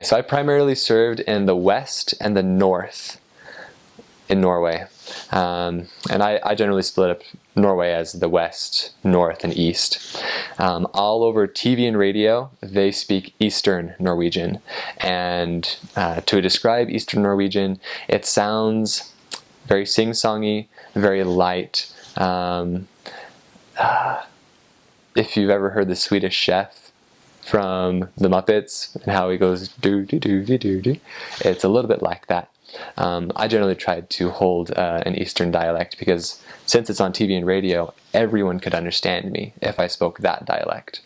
So I primarily served in the west and the north in Norway. And I generally split up Norway as the west, north, and east. All over TV and radio, they speak Eastern Norwegian. And to describe Eastern Norwegian, it sounds very sing-songy, very light. If you've ever heard the Swedish Chef from the Muppets and how he goes do-do-do-do-do-do, it's a little bit like that. I generally tried to hold an Eastern dialect because since it's on TV and radio, everyone could understand me if I spoke that dialect.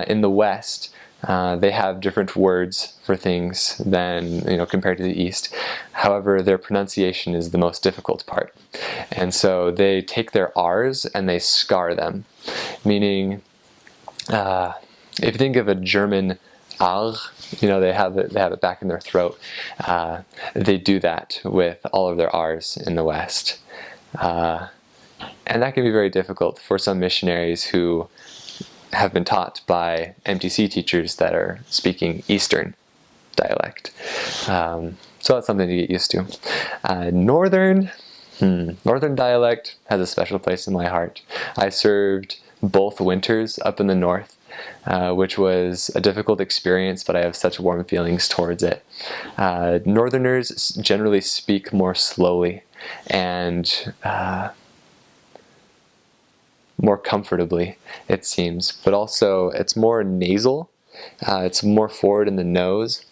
In the West, they have different words for things than, compared to the East. However, their pronunciation is the most difficult part. And so they take their R's and they scar them, meaning if you think of a German R, they have it back in their throat. They do that with all of their R's in the West. And that can be very difficult for some missionaries who have been taught by MTC teachers that are speaking Eastern dialect. So that's something to get used to. Northern dialect has a special place in my heart. I served both winters up in the north, which was a difficult experience, but I have such warm feelings towards it. Northerners generally speak more slowly and more comfortably, it seems, but also it's more nasal. It's more forward in the nose.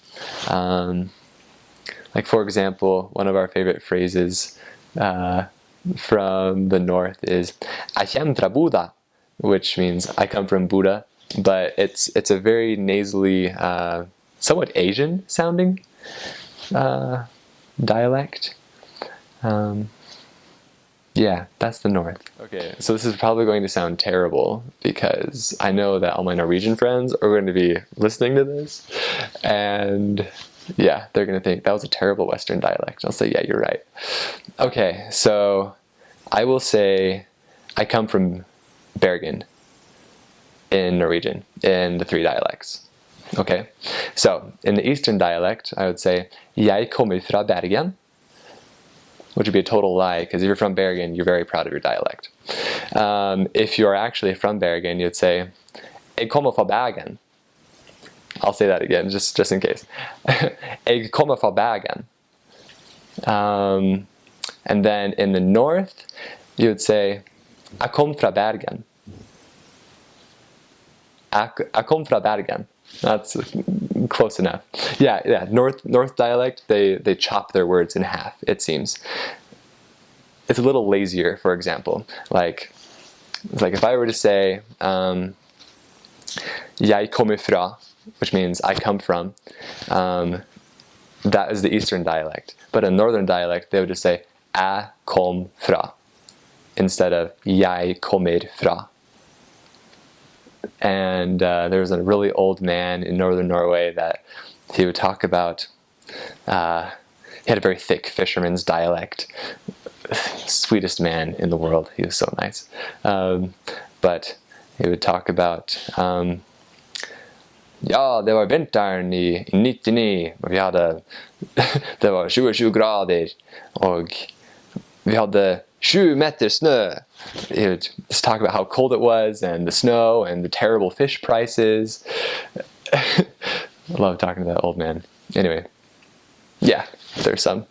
Like, for example, one of our favorite phrases from the north is "I come fra Buda," which means "I come from Buddha," but it's a very nasally, somewhat Asian sounding dialect. Yeah, that's the north. Okay, so this is probably going to sound terrible because I know that all my Norwegian friends are going to be listening to this, and yeah, they're going to think that was a terrible Western dialect. I'll say, yeah, you're right. Okay, so I will say I come from Bergen in Norwegian, in the 3 dialects. Okay, so in the Eastern dialect, I would say Jeg kommer fra Bergen, which would be a total lie, because if you're from Bergen, you're very proud of your dialect. If you're actually from Bergen, you'd say Jeg kommer fra Bergen. I'll say that again, just in case. Jeg kommer fra Bergen. And then in the north, you would say Jeg kom fra Bergen. Jeg kom fra Bergen. That's close enough. Yeah. North dialect, they chop their words in half, it seems. It's a little lazier, for example. Like if I were to say Jeg kommer fra, which means I come from, that is the Eastern dialect. But in Northern dialect, they would just say Jeg kom fra instead of Jeg kommer fra. And there was a really old man in northern Norway that he would talk about, he had a very thick fisherman's dialect. Sweetest man in the world, he was so nice. But he would talk about, ja, det var vinteren i 99, og vi hadde, det var 27 grader, og vi hadde 7 meter snø. He would just talk about how cold it was and the snow and the terrible fish prices. I love talking to that old man. Anyway, yeah, there's some.